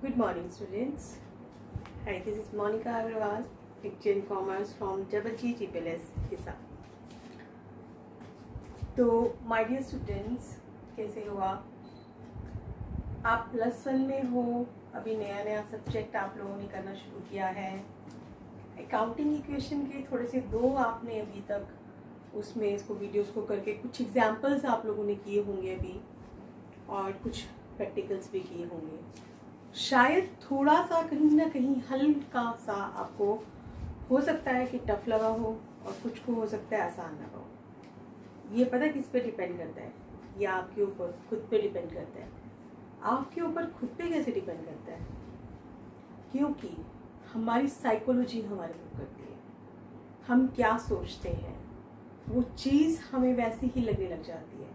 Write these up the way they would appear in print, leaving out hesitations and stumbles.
Good morning, students. Hi, this is Monica Agarwal, Picture in Commerce from GGPLS हिसाब। तो my dear students, कैसे हो आप +1 में हो। अभी नया नया सब्जेक्ट आप लोगों ने करना शुरू किया है। अकाउंटिंग इक्वेशन के थोड़े से 2 आपने अभी तक उसमें इसको वीडियोस को करके कुछ एग्जांपल्स आप लोगों ने किए होंगे अभी, और कुछ प्रैक्टिकल्स भी किए होंगे। शायद थोड़ा सा कहीं ना कहीं हल्का सा आपको हो सकता है कि टफ लगा हो, और कुछ को हो सकता है आसान लगा हो। ये पता किस पे डिपेंड करता है? ये आपके ऊपर खुद पे डिपेंड करता है। आपके ऊपर खुद पे कैसे डिपेंड करता है? क्योंकि हमारी साइकोलॉजी हमारे ऊपर करती है। हम क्या सोचते हैं वो चीज़ हमें वैसी ही लगने लग जाती है।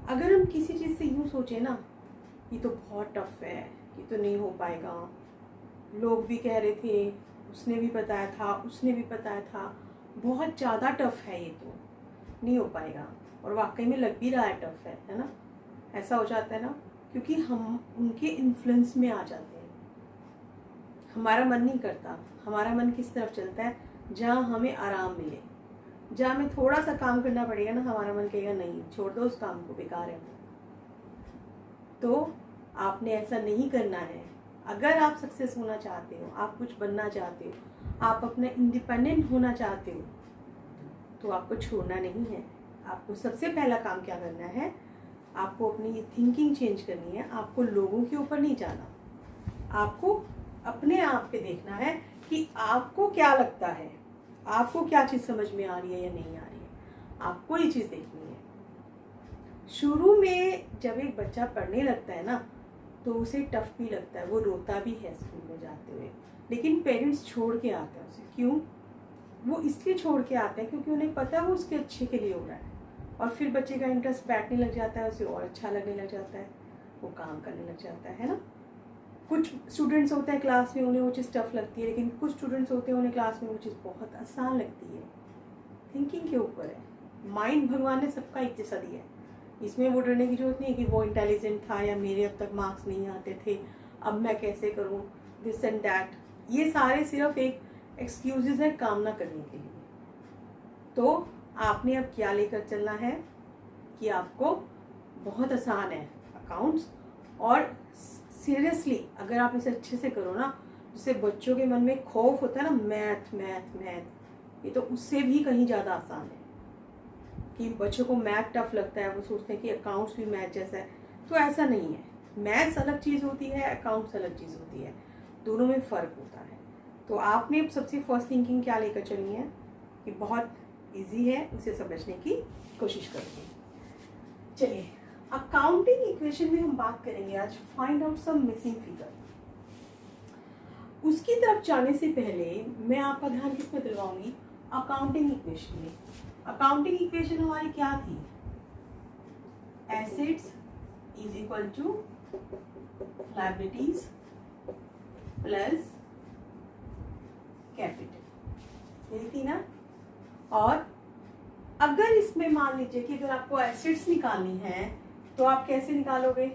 अगर हम किसी चीज़ से यूँ सोचें ना, ये तो बहुत टफ है, ये तो नहीं हो पाएगा, लोग भी कह रहे थे, उसने भी बताया था, उसने भी बताया था, बहुत ज़्यादा टफ है, ये तो नहीं हो पाएगा, और वाकई में लग भी रहा है टफ है ना। ऐसा हो जाता है ना, क्योंकि हम उनके इन्फ्लुएंस में आ जाते हैं। हमारा मन नहीं करता। हमारा मन किस तरफ चलता है? जहाँ हमें आराम मिले, जहाँ हमें थोड़ा सा काम करना पड़ेगा ना, हमारा मन कहेगा नहीं, छोड़ दो उस काम को, बेकार है। तो आपने ऐसा नहीं करना है। अगर आप सक्सेस होना चाहते हो, आप कुछ बनना चाहते हो, आप अपना इंडिपेंडेंट होना चाहते हो, तो आपको छोड़ना नहीं है। आपको सबसे पहला काम क्या करना है? आपको अपनी थिंकिंग चेंज करनी है। आपको लोगों के ऊपर नहीं जाना। आपको अपने आप पे देखना है कि आपको क्या लगता है, आपको क्या चीज़ समझ में आ रही है या नहीं आ रही है। आपको ये चीज़ देखनी है। शुरू में जब एक बच्चा पढ़ने लगता है ना, तो उसे टफ भी लगता है, वो रोता भी है स्कूल में जाते हुए, लेकिन पेरेंट्स छोड़ के आते हैं उसे। क्यों? वो इसलिए छोड़ के आते हैं क्योंकि उन्हें पता है वो उसके अच्छे के लिए हो रहा है, और फिर बच्चे का इंटरेस्ट बैठने लग जाता है, उसे और अच्छा लगने लग जाता है, वो काम करने लग जाता है ना। कुछ स्टूडेंट्स होते हैं क्लास में, उन्हें वो चीज़ टफ लगती है, लेकिन कुछ स्टूडेंट्स होते हैं उन्हें क्लास में वो चीज़ बहुत आसान लगती है। थिंकिंग के ऊपर है। माइंड भगवान ने सबका एक जैसा दिया है। इसमें वो डरने की जरूरत नहीं है कि वो इंटेलिजेंट था या मेरे अब तक मार्क्स नहीं आते थे, अब मैं कैसे करूं, दिस एंड दैट। ये सारे सिर्फ एक एक्सक्यूजेस है काम ना करने के लिए। तो आपने अब क्या लेकर चलना है कि आपको बहुत आसान है अकाउंट्स, और सीरियसली अगर आप इसे अच्छे से करो ना, जिससे बच्चों के मन में खौफ होता है ना, मैथ मैथ मैथ, ये तो उससे भी कहीं ज़्यादा आसान है। कि बच्चों को मैथ टफ लगता है, वो सोचते हैं कि अकाउंट्स भी मैथ जैसा है, तो ऐसा नहीं है। मैथ्स अलग चीज़ होती है, अकाउंट्स अलग चीज़ होती है, दोनों में फ़र्क होता है। तो आपने अब सबसे फर्स्ट थिंकिंग क्या लेकर चलनी है कि बहुत इजी है, उसे समझने की कोशिश करेंगे। चलिए, अकाउंटिंग इक्वेशन में हम बात करेंगे आज find out some missing figure. उसकी तरफ जाने से पहले मैं आपका ध्यान किस पे दिलवाऊंगी? अकाउंटिंग इक्वेशन में। अकाउंटिंग इक्वेशन हमारी क्या थी? Assets is equal to liabilities plus capital, यही थी ना। और अगर इसमें मान लीजिए कि अगर आपको एसेट्स निकालनी है, तो आप कैसे निकालोगे?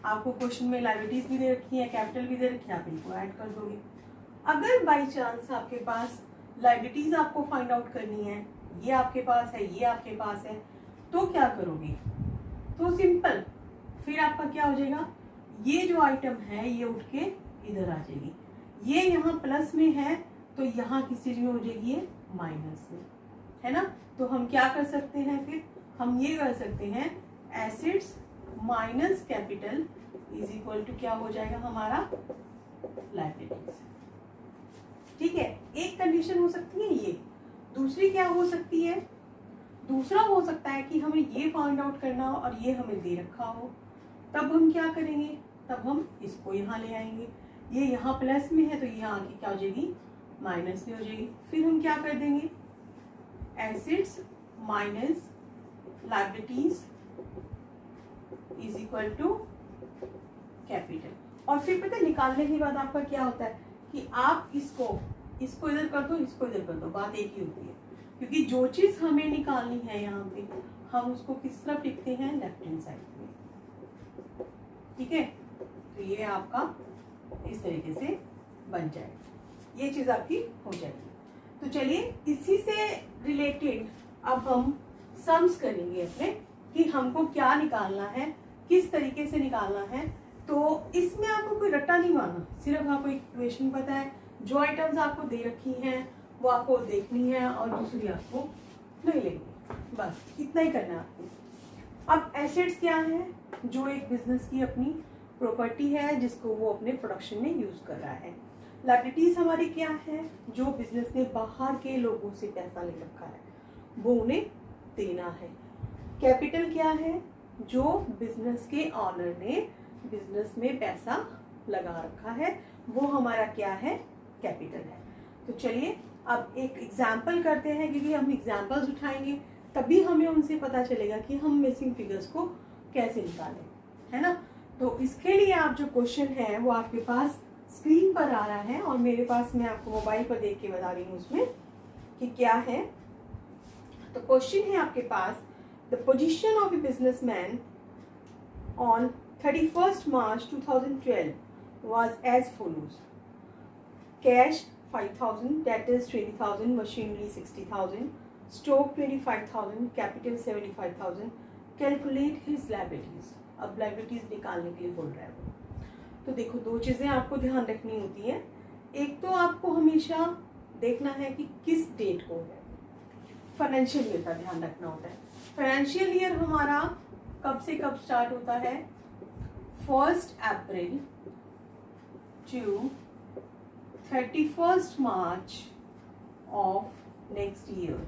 आपको क्वेश्चन में लायबिलिटीज भी दे रखी है, कैपिटल भी दे रखी है, आप इनको ऐड कर दोगे। अगर बाई चांस आपके पास लायबिलिटीज आपको फाइंड आउट करनी है, ये आपके पास है, ये आपके पास है, तो क्या करोगे? तो सिंपल, फिर आपका क्या हो जाएगा? ये जो आइटम है ये उठ के इधर आ जाएगी। ये यहाँ प्लस में है, तो यहाँ किस चीज में हो जाएगी? ये माइनस में है ना। तो हम क्या कर सकते हैं? फिर हम ये कर सकते हैं, assets minus capital is equal to क्या हो जाएगा हमारा? लायबिलिटीज। ठीक है, एक कंडीशन हो सकती है ये। दूसरी क्या हो सकती है? दूसरा हो सकता है कि हमें ये फाइंड आउट करना हो और ये हमें दे रखा हो, तब हम क्या करेंगे? तब हम इसको यहाँ ले आएंगे। ये यहाँ प्लस में है, तो ये आगे क्या हो जाएगी? माइनस में हो जाएगी। फिर हम क्या कर देंगे? Assets minus liabilities is equal to capital. और फिर पता है निकालने के बाद आपका क्या होता है कि आप इसको इधर कर दो, इसको इधर कर दो, बात एक ही होती है। क्योंकि जो चीज हमें निकालनी है यहाँ पे, हम उसको किस तरफ लिखते हैं? लेफ्ट हैंड साइड में। ठीक है, तो ये आपका इस तरीके से बन जाएगा, ये चीज़ आपकी हो जाएगी। तो चलिए इसी से रिलेटेड अब हम सम्स करेंगे अपने कि हमको क्या निकालना है, किस तरीके से निकालना है। तो इसमें आपको कोई रट्टा नहीं मारना, सिर्फ आपको इक्वेशन पता है, जो आइटम्स आपको दे रखी हैं वो आपको देखनी है और दूसरी आपको नहीं लेनी, बस इतना ही करना है आपको। अब एसेट्स क्या है, जो एक बिजनेस की अपनी प्रॉपर्टी है जिसको वो अपने प्रोडक्शन में यूज कर रहा है। लायबिलिटीज हमारी क्या है, जो बिजनेस ने बाहर के लोगों से पैसा ले रखा है वो उन्हें देना है। कैपिटल क्या है, जो बिजनेस के ऑनर ने बिजनेस में पैसा लगा रखा है वो हमारा क्या है, कैपिटल है। तो चलिए अब एक एग्जाम्पल करते हैं, क्योंकि हम एग्जाम्पल्स उठाएंगे तभी हमें उनसे पता चलेगा कि हम मिसिंग फिगर्स को कैसे निकालें, है ना। तो इसके लिए आप जो क्वेश्चन है वो आपके पास स्क्रीन पर आ रहा है और मेरे पास, मैं आपको मोबाइल पर देख के बता रही हूँ उसमें कि क्या है। तो क्वेश्चन है आपके पास, the position of a businessman on 31st March 2012 was as follows: cash 5,000, that is 20,000, machinery 60,000, stock 25,000, capital 75,000. Calculate his liabilities. अब liabilities निकालने के लिए बोल रहा है वो। तो देखो दो चीजें आपको ध्यान रखनी होती है। एक तो आपको हमेशा देखना है कि किस डेट को है, फाइनेंशियल ईयर का ध्यान रखना होता है। फाइनेंशियल ईयर हमारा कब से कब स्टार्ट होता है, 1 April to 31 March of next year.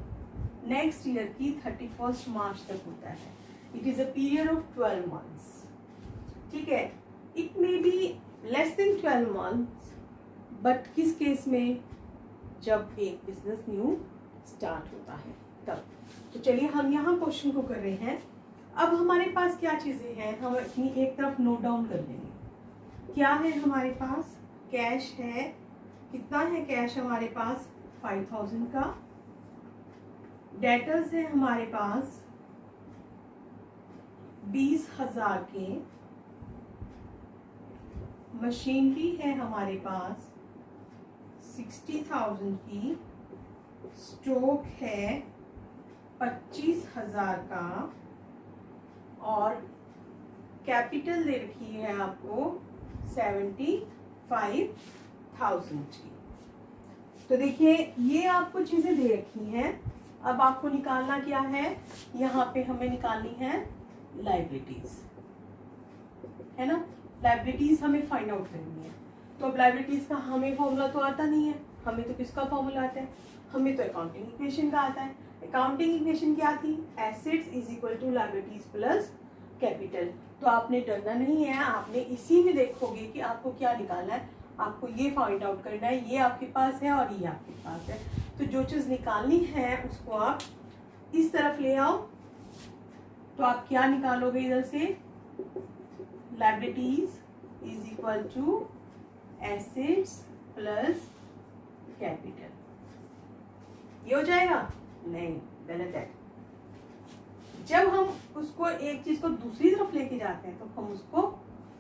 Next year की 31 मार्च तक होता है। It is a period of 12 months, ठीक है। It may be less than 12 months, but किस केस में, जब एक बिजनेस न्यू स्टार्ट होता है तब। तो चलिए हम यहाँ क्वेश्चन को कर रहे हैं। अब हमारे पास क्या चीजें हैं, हम अपनी एक तरफ नोट डाउन कर लेंगे। क्या है हमारे पास, कैश है, कितना है कैश हमारे पास, 5,000 का। डेटर्स है हमारे पास 20,000 के। मशीनरी है हमारे पास 60,000 की। स्टॉक है 25,000 का और कैपिटल दे रखी है आपको 75,000 की। तो देखिए ये आपको चीजें दे रखी हैं। अब आपको निकालना क्या है, यहाँ पे हमें निकालनी है लायबिलिटीज, है ना। लायबिलिटीज हमें फाइंड आउट करनी है। तो अब लायबिलिटीज का हमें फॉर्मूला तो आता नहीं है, हमें तो किसका फॉर्मूला आता है, हमें तो अकाउंटिंग इक्वेशन का आता है। अकाउंटिंग इक्वेशन क्या थी, assets is equal to liabilities plus capital. तो आपने डरना नहीं है, आपने इसी में देखोगे कि आपको क्या निकालना है। आपको ये फाइंड आउट करना है, ये आपके पास है और ये आपके पास है। तो जो चीज़ निकालनी है उसको आप इस तरफ ले आओ। तो आप क्या निकालोगे इधर से, liabilities is equal to assets plus capital. ये हो जाएगा, नहीं गलत है। जब हम उसको एक चीज को दूसरी तरफ लेके जाते हैं तो हम उसको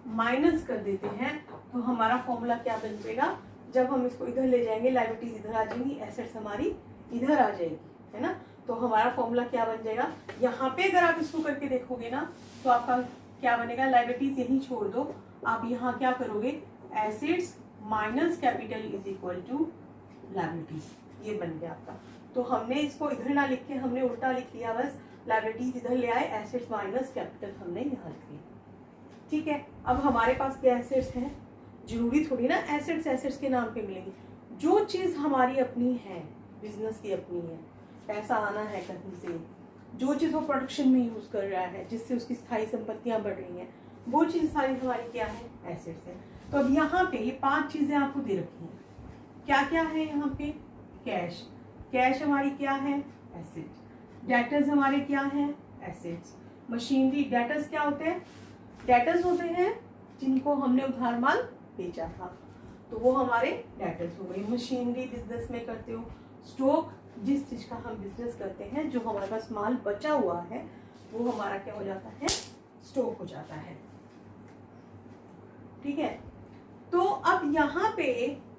माइनस कर देते हैं। तो हमारा फॉर्मूला क्या बन जाएगा, जब हम इसको इधर ले जाएंगे लायबिलिटीज इधर आ जाएंगी, एसेट्स हमारी इधर आ जाएगी, है ना। तो हमारा फॉर्मूला क्या बन जाएगा, यहाँ पे अगर आप इसको करके देखोगे ना तो आपका क्या बनेगा, लायबिलिटीज यहीं छोड़ दो, आप यहाँ क्या करोगे, assets minus capital is equal to liabilities, ये बन गया आपका। तो हमने इसको इधर ना लिख के हमने उल्टा लिख लिया, बस लायबिलिटीज इधर ले आए, एसेट्स माइनस कैपिटल हमने यहाँ लिख लिया, ठीक है। अब हमारे पास क्या एसेट्स हैं, जरूरी थोड़ी ना एसेट्स एसेट्स के नाम पे मिलेंगी। जो चीज़ हमारी अपनी है, बिजनेस की अपनी है, पैसा आना है कहीं से, जो चीज़ वो प्रोडक्शन में यूज कर रहा है जिससे उसकी स्थायी संपत्तियां बढ़ रही हैं, वो चीज़ सारी हमारी क्या है, एसेट्स है। तो अब यहाँ पे ये 5 चीजें आपको दे रखी हैं। क्या क्या है यहाँ पे, कैश, कैश हमारी क्या है, एसेट। डेटर्स हमारे क्या है, एसेट्स। मशीनरी, डेटर्स क्या होते हैं, डेटर्स होते हैं जिनको हमने उधार माल बेचा था, तो वो हमारे डेटर्स हो गए। मशीनरी बिजनेस में करते हो। स्टॉक, जिस चीज का हम बिजनेस करते हैं, जो हमारे पास माल बचा हुआ है वो हमारा क्या हो जाता है, स्टॉक हो जाता है। ठीक है। तो अब यहाँ पे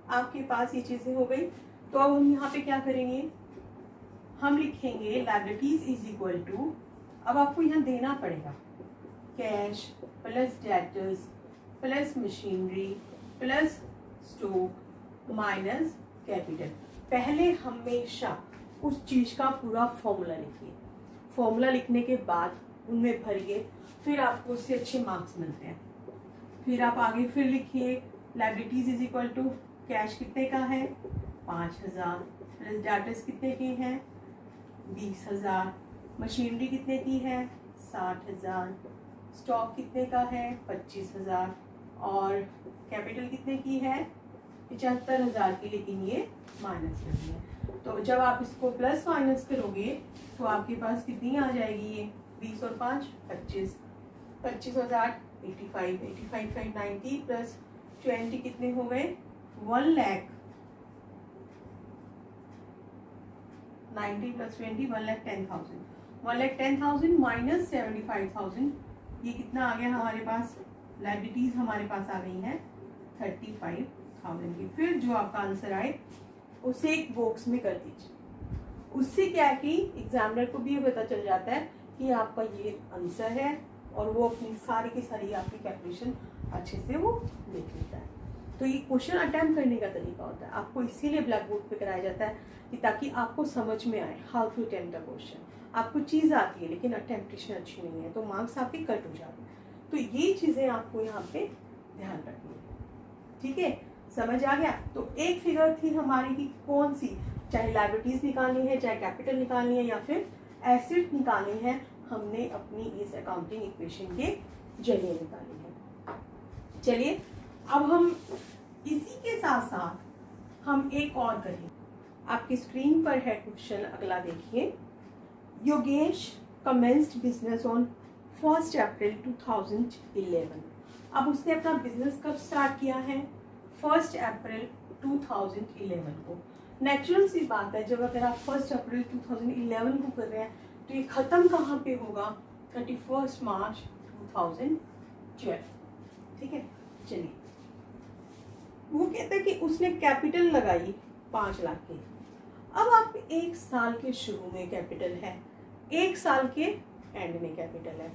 आपके पास ये चीजें हो गई, तो अब हम यहाँ पे क्या करेंगे, हम लिखेंगे लायबिलिटीज इज इक्वल टू, अब आपको यहाँ देना पड़ेगा cash plus debtors plus machinery plus stock minus capital. पहले हमेशा उस चीज का पूरा फॉर्मूला लिखिए, फॉर्मूला लिखने के बाद उनमें भरिए, फिर आपको उससे अच्छे मार्क्स मिलते हैं। फिर आप आगे फिर लिखिए liabilities is equal to cash कितने का है 5000 प्लस डेटर्स कितने के हैं 20000, मशीनरी कितने की है 60000, स्टॉक कितने का है 25000 और कैपिटल कितने की है 75000 की, लेकिन ये माइनस करनी है। तो जब आप इसको प्लस माइनस करोगे तो आपके पास कितनी आ जाएगी, ये 20 और 5 25, 25 और 8 85, 85 5 90 प्लस 20 कितने हो गए 1,00,000, 90 प्लस 20 1,10,000, 1,10,000 माइनस 75,000, ये कितना आ गया हमारे पास, लायबिलिटीज हमारे पास आ गई हैं 35,000 की। फिर जो आपका आंसर आए उसे एक बॉक्स में कर दीजिए। उससे क्या है कि एग्जामिनर को भी ये पता चल जाता है कि आपका ये आंसर है और वो अपनी सारी की सारी आपकी कैलकुलेशन अच्छे से वो देख लेता है। तो ये क्वेश्चन अटेम्प्ट करने का तरीका होता है, आपको इसीलिए ब्लैक बोर्ड पे कराया जाता है कि ताकि आपको समझ में आए how to attempt the question. आपको चीज़ आती है लेकिन अटेम्प्टेशन अच्छी नहीं है तो मार्क्स आपके कट हो जाते हैं। तो ये चीज़ें आपको यहाँ पे ध्यान रखनी है, ठीक है, समझ आ गया। तो एक फिगर थी हमारी की कौन सी, चाहे लायबिलिटीज निकालनी है, चाहे कैपिटल निकालनी है या फिर एसेट निकालनी है, हमने अपनी इस अकाउंटिंग इक्वेशन के जरिए निकाली है। चलिए अब हम इसी के साथ साथ हम एक और करें। आपकी स्क्रीन पर है क्वेश्चन, अगला देखिए। योगेश कमेंस्ड बिजनेस ऑन 1 अप्रैल 2011। अब उसने अपना बिजनेस कब स्टार्ट किया है 1 अप्रैल 2011 को। नेचुरल सी बात है, जब अगर आप 1 अप्रैल 2011 को कर रहे हैं तो ये खत्म कहाँ पे होगा 31 मार्च 2012, ठीक है। चलिए वो कहता है कि उसने कैपिटल लगाई 5 लाख की। अब आप एक साल के शुरू में कैपिटल है, एक साल के एंड में कैपिटल है,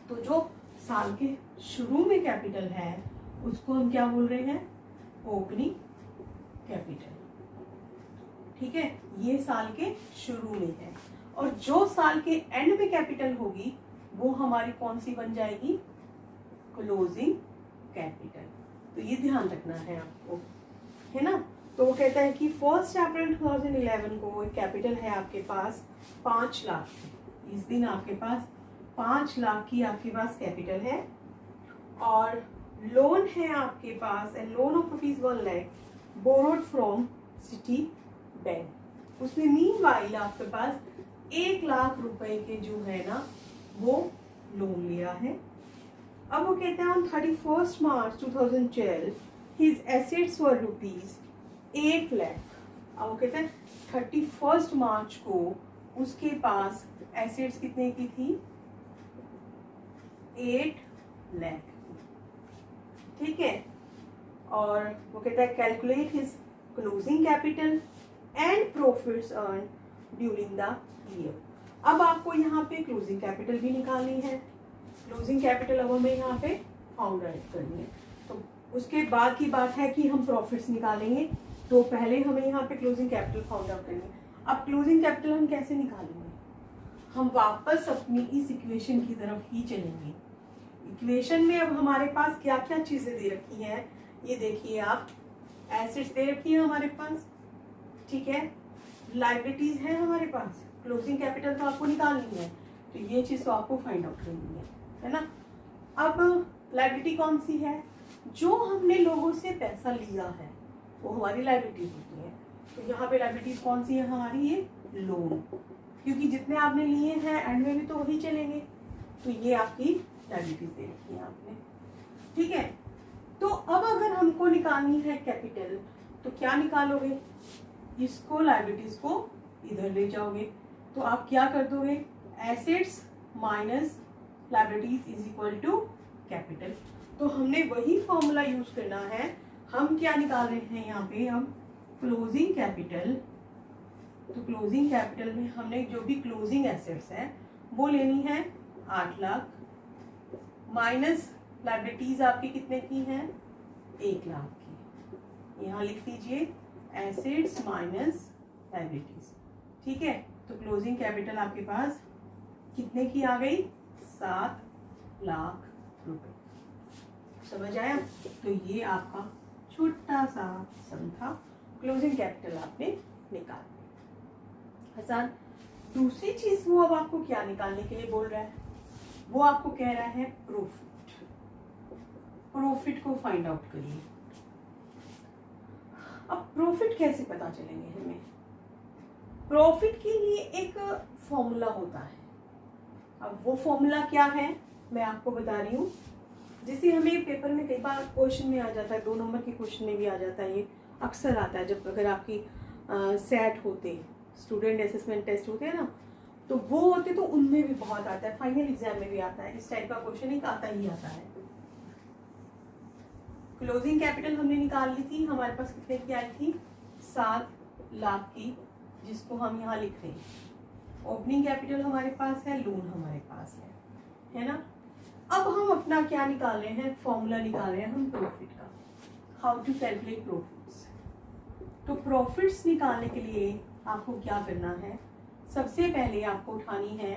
तो जो साल के शुरू में कैपिटल है उसको हम क्या बोल रहे हैं ओपनिंग कैपिटल, ठीक है, ये साल के शुरू में है। और जो साल के एंड में कैपिटल होगी वो हमारी कौन सी बन जाएगी क्लोजिंग कैपिटल। तो ये ध्यान रखना है आपको, है ना। तो वो कहता है कि 1 अप्रैल 2011 को कैपिटल है आपके पास 5 लाख की, इस दिन आपके पास 5 लाख की आपके पास कैपिटल है और लोन है आपके पास, loan of rupees 1 lakh borrowed from Citibank. उसने मीनवाइल आपके पास 1 लाख रुपए के जो है ना वो लोन लिया है। अब वो कहते हैं on 31 March 2012 his assets were rupees 8 lakh. अब वो कहते हैं 31 मार्च को उसके पास एसेट्स कितने की थी 8 लाख, ठीक है। और वो कहता है calculate his closing capital and profits earn during the year. अब आपको यहाँ पे क्लोजिंग कैपिटल भी निकालनी है। क्लोजिंग कैपिटल अब हमें यहाँ पे फाउंड आउट करनी है, तो उसके बाद की बात है कि हम प्रॉफिट्स निकालेंगे, तो पहले हमें यहाँ पे क्लोजिंग कैपिटल फाउंड आउट करनी है। अब क्लोजिंग कैपिटल हम कैसे निकालेंगे, हम वापस अपनी इस इक्वेशन की तरफ ही चलेंगे। इक्वेशन में अब हमारे पास क्या क्या चीजें दे रखी हैं, ये देखिए आप, एसेट्स दे रखी है हमारे पास, ठीक है, लायबिलिटीज है हमारे पास, क्लोजिंग कैपिटल तो आपको निकालनी है, तो ये चीज तो आपको फाइंड आउट करनी है ना। अब लायबिलिटी कौन सी है, जो हमने लोगों से पैसा लिया है वो हमारी लायबिलिटीज होती है। तो यहाँ पे लायबिलिटीज कौन सी है हमारी, ये लोन, क्योंकि जितने आपने लिए हैं एंड में भी तो वही चलेंगे, तो ये आपकी लायबिलिटीज दे रखी है आपने, ठीक है। तो अब अगर हमको निकालनी है कैपिटल तो क्या निकालोगे, इसको लायबिलिटीज को इधर ले जाओगे, तो आप क्या कर दोगे, assets minus liabilities is equal to capital. तो हमने वही फॉर्मूला यूज करना है। हम क्या निकाल रहे हैं यहाँ पे, हम क्लोजिंग कैपिटल। तो क्लोजिंग कैपिटल में हमने जो भी क्लोजिंग एसेट्स है वो लेनी है 8 लाख, माइनस लायबिलिटीज आपकी कितने की हैं, 1 लाख की। यहाँ लिख दीजिए एसेट्स माइनस लायबिलिटीज। ठीक है, तो क्लोजिंग कैपिटल आपके पास कितने की आ गई, 7 लाख रुपए। समझ आया? तो ये आपका छोटा सा सम था, क्लोजिंग कैपिटल आपने निकाल। हसन, दूसरी चीज वो अब आपको क्या निकालने के लिए बोल रहा है, वो आपको कह रहा है प्रॉफिट। प्रॉफिट को फाइंड आउट करिए। अब प्रॉफिट कैसे पता चलेंगे हमें? प्रॉफिट के लिए एक फॉर्मूला होता है। अब वो फॉर्मूला क्या है मैं आपको बता रही हूँ, जिसे हमें पेपर में कई बार क्वेश्चन में आ जाता है, 2 नंबर के क्वेश्चन में भी आ जाता है। ये अक्सर आता है जब अगर आपकी सेट होते, स्टूडेंट असेसमेंट टेस्ट होते हैं ना, तो वो होते तो उनमें भी बहुत आता है, फाइनल एग्जाम में भी आता है। इस टाइप का क्वेश्चन एक आता ही आता है। क्लोजिंग कैपिटल हमने निकाल ली थी, हमारे पास कितने की आई थी, 7 लाख की, जिसको हम यहाँ लिख रहे हैं। ओपनिंग कैपिटल हमारे पास है, लोन हमारे पास है ना। अब हम अपना क्या निकाल रहे हैं, फॉर्मूला निकाल रहे हैं हम प्रॉफिट का, हाउ टू कैलकुलेट प्रॉफिट्स। तो प्रॉफिट्स निकालने के लिए आपको क्या करना है, सबसे पहले आपको उठानी है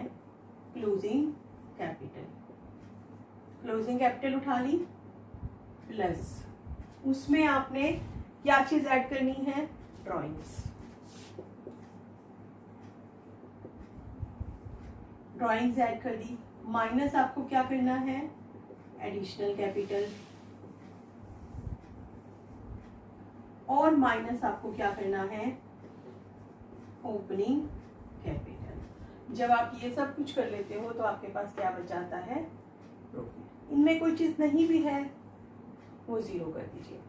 क्लोजिंग कैपिटल। क्लोजिंग कैपिटल उठा ली, प्लस उसमें आपने क्या चीज ऐड करनी है, ड्राइंग्स। ड्राइंग्स ऐड कर दी, माइनस आपको क्या करना है, एडिशनल कैपिटल, और माइनस आपको क्या करना है, ओपनिंग कैपिटल। जब आप ये सब कुछ कर लेते हो तो आपके पास क्या बच जाता है, प्रॉफिट। इनमें कोई चीज नहीं भी है वो 0 कर दीजिए।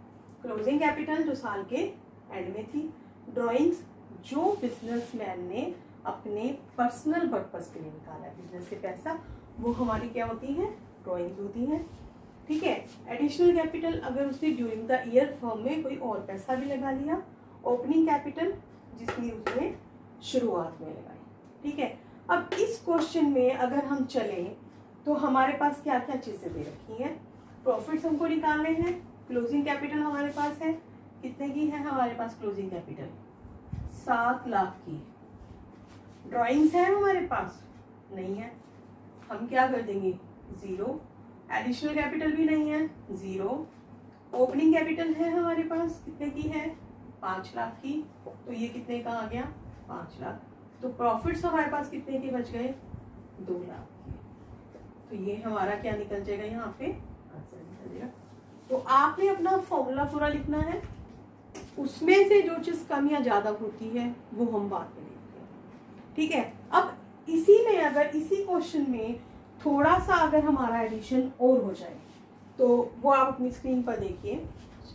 क्लोजिंग कैपिटल जो साल के एंड में थी, ड्राइंग्स जो बिजनेसमैन ने अपने पर्सनल पर्पस के लिए निकाला है, बिजनेस से पैसा, वो हमारी क्या होती है, ड्राइंग्स होती हैं। ठीक है, एडिशनल कैपिटल अगर उसने ड्यूरिंग द ईयर फर्म में कोई और पैसा भी लगा लिया। ओपनिंग कैपिटल जिसकी उसने शुरुआत में लगाई। ठीक है, अब इस क्वेश्चन में अगर हम चलें तो हमारे पास क्या क्या चीजें दे रखी हैं, प्रॉफिट्स हमको निकालने हैं, क्लोजिंग कैपिटल हमारे पास है, कितने की है हमारे पास क्लोजिंग कैपिटल, 7 लाख की। ड्राइंग्स है हमारे पास, नहीं है, हम क्या कर देंगे, 0। एडिशनल कैपिटल भी नहीं है, 0। ओपनिंग कैपिटल है हमारे पास, कितने की है, 5 लाख की, तो ये कितने का आ गया, 5 लाख। तो प्रॉफिट्स हमारे पास कितने के बच गए, 2 लाख के। तो ये हमारा क्या निकल जाएगा, यहाँ पे आंसर निकल जाएगा। तो आपने अपना फॉर्मूला पूरा लिखना है, उसमें से जो चीज कम या ज्यादा होती है वो हम बाद में देखते हैं। ठीक है, अब इसी में अगर इसी क्वेश्चन में थोड़ा सा अगर हमारा एडिशन और हो जाए तो वो आप अपनी स्क्रीन पर देखिए।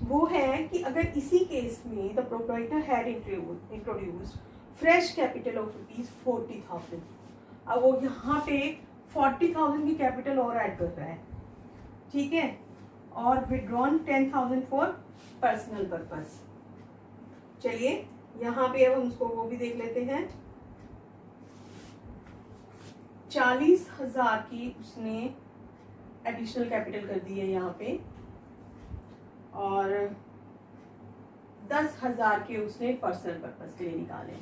वो है कि अगर इसी केस में the proprietor had introduced fresh capital of ₹40,000, अब वो यहाँ पे 40,000 की कैपिटल और ऐड कर रहा है। ठीक है, और विड्रॉन 10,000 फॉर पर्सनल पर्पस। चलिए यहाँ पे अब हम उसको वो भी देख लेते हैं। 40,000 की उसने एडिशनल कैपिटल कर दी है यहाँ पे, और 10,000 के उसने पर्सनल पर्पस के लिए निकाले।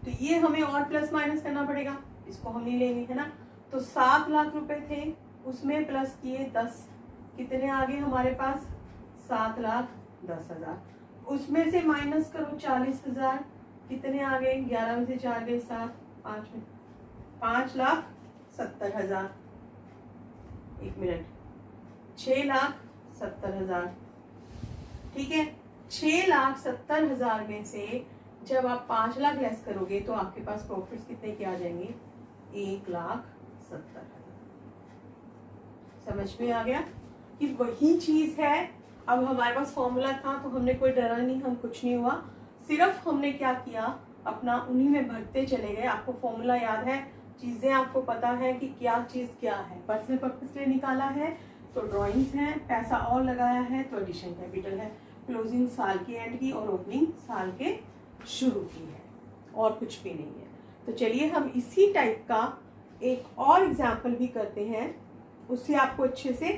तो ये हमें और प्लस माइनस करना पड़ेगा, इसको हम नहीं लेंगे, है ना। तो 7 लाख रुपए थे, उसमें प्लस किए 10, कितने आ गए हमारे पास, 7,10,000। उसमें से माइनस करो 40,000, कितने आ गए, 11 में से 4 गए 7, 5 में 5,70,000। 1 मिनट, 6,70,000। ठीक है, 6,70,000 में से जब आप 5 लाख लेस करोगे तो आपके पास प्रॉफिट्स कितने के आ जाएंगे, 1,70,000। समझ में आ गया कि वही चीज है। अब हमारे पास फॉर्मूला था तो हमने कोई डरा नहीं, हम कुछ नहीं हुआ, सिर्फ हमने क्या किया, अपना उन्हीं में भरते चले गए। आपको फॉर्मूला याद है, चीजें आपको पता है कि क्या चीज क्या है, पर्सनल पर्पस के लिए निकाला है, तो ड्राइंग्स हैं, पैसा और लगाया है तो एडिशन कैपिटल है, क्लोजिंग साल के एंड की और ओपनिंग साल के शुरू की है, और कुछ भी नहीं है। तो चलिए हम इसी टाइप का एक और एग्जाम्पल भी करते हैं, उससे आपको अच्छे से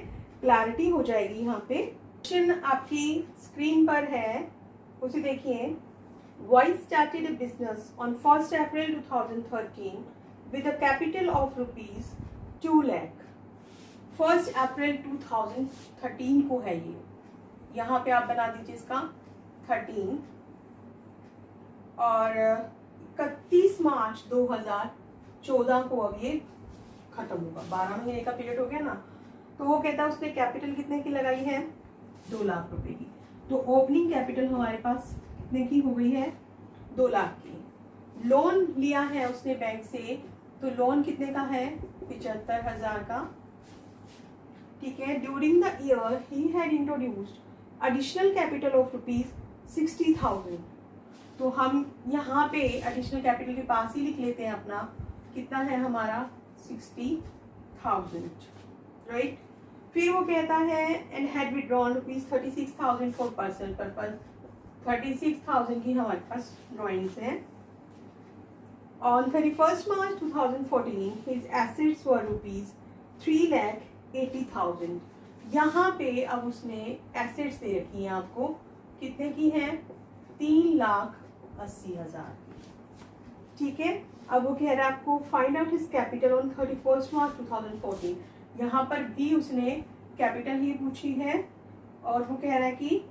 क्लैरिटी हो जाएगी। यहाँ पे क्वेश्चन आपकी स्क्रीन पर है, उसे देखिए। Why started a business on 1st April 2013 with a capital of rupees 2 lakh? 1st April 2013 को है ये, यहाँ पे आप बना दीजिए इसका 13, और 31 मार्च 2014 को अब ये खत्म होगा, 12 महीने का पीरियड हो गया ना। तो वो कहता है उसने कैपिटल कितने की लगाई है, 2 लाख रुपए की। तो ओपनिंग कैपिटल हमारे पास कितने की हो गई है, 2 लाख की। लोन लिया है उसने बैंक से, तो लोन कितने का है, 75,000 का। ठीक है। During the year he had introduced additional capital of rupees 60,000। तो हम यहाँ पे एडिशनल कैपिटल के पास ही लिख लेते हैं अपना, कितना है हमारा 60,000, राइट। फिर वो कहता है and had withdrawn rupees 36,000 for personal purpose. 36,000 की हमारे पास ड्रॉइंग्स हैं। On 31st March 2014 his assets were rupees 3,80,000। यहाँ पे अब उसने एसेट्स दे रखी हैं आपको, कितने की हैं, 3,80,000। ठीक है। अब वो कह रहा है आपको find out his capital on 31st March 2014। यहाँ पर भी उसने कैपिटल ही पूछी है, और वो कह रहा है कि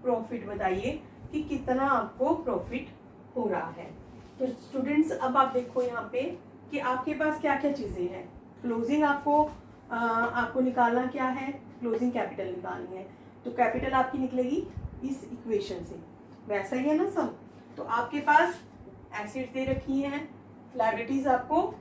प्रॉफिट बताइए कि कितना आपको प्रॉफिट हो रहा है। तो स्टूडेंट्स अब आप देखो यहाँ पे कि आपके पास क्या क्या चीजें हैं। क्लोजिंग आपको निकालना क्या है, क्लोजिंग कैपिटल निकालनी है। तो कैपिटल आपकी निकलेगी इस इक्वेशन से, वैसा ही है ना सब। तो आपके पास एसेट्स दे रखी हैं, लायबिलिटीज आपको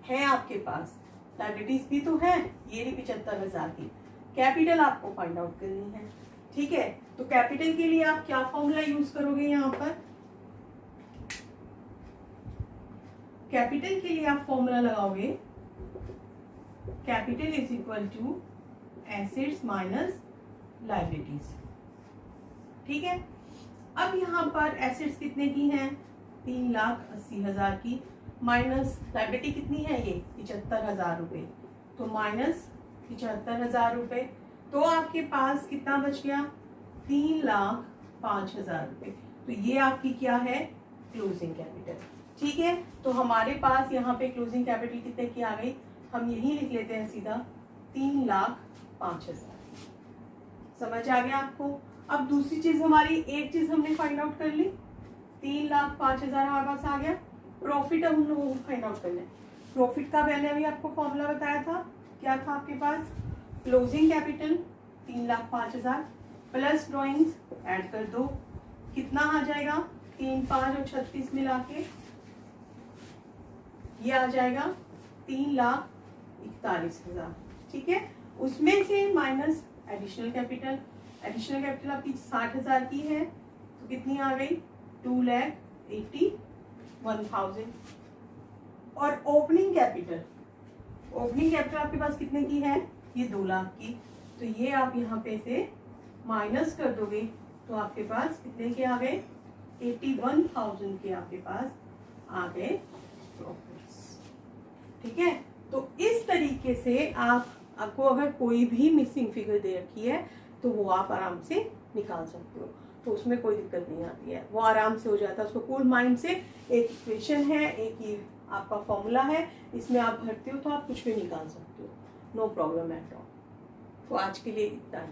है, आपके पास लायबिलिटीज भी तो है, ये भी 75,000 की। कैपिटल आपको फाइंड आउट करनी है। ठीक है। तो कैपिटल के लिए आप क्या फॉर्मूला यूज करोगे, यहाँ पर कैपिटल के लिए आप फॉर्मूला लगाओगे, capital is equal to assets minus liabilities. ठीक है। अब यहाँ पर एसेट्स कितने की हैं, 3,80,000 की, माइनस लायबिलिटी कितनी है, ये 75,000 रुपए। तो माइनस 75,000 रुपए, तो आपके पास कितना बच गया, 3,05,000 रुपए। तो ये आपकी क्या है, क्लोजिंग कैपिटल। ठीक है। तो हमारे पास यहाँ पे क्लोजिंग कैपिटल कितने की आ गई, हम यही लिख लेते हैं सीधा 3,05,000। समझ आ गया आपको। अब दूसरी चीज हमारी, एक चीज हमने फाइंड आउट कर ली, 3,05,000 हमारे पास आ गया। प्रॉफिट अब हम लोगों को फाइंड आउट करना है। प्रॉफिट का मैंने अभी आपको फॉर्मूला बताया था, क्या था आपके पास, closing capital 3,05,000 plus drawings add कर दो, कितना आ जाएगा, 3, 5 और 36 मिला के ये आ जाएगा 3,41,000। ठीक है। उसमें से minus additional capital, additional capital आपकी 60,000 की है, तो कितनी आ गई, 2,81,000। और ओपनिंग कैपिटल, ओपनिंग कैपिटल आपके पास कितने की है, ये 2 लाख की। तो ये आप यहाँ पे से माइनस कर दोगे, तो आपके पास कितने के आ गए, 81,000 के आपके पास आ गए प्रॉफिट्स। ठीक है। तो इस तरीके से आपको अगर कोई भी मिसिंग फिगर दे रखी है तो वो आप आराम से निकाल सकते हो, तो उसमें कोई दिक्कत नहीं आती है, वो आराम से हो जाता है। उसको कूल माइंड से, एक इक्वेशन है, एक ही आपका फॉर्मूला है, इसमें आप भरते हो तो आप कुछ भी निकाल सकते हो, नो प्रॉब्लम एट ऑल। तो आज के लिए इतना ही।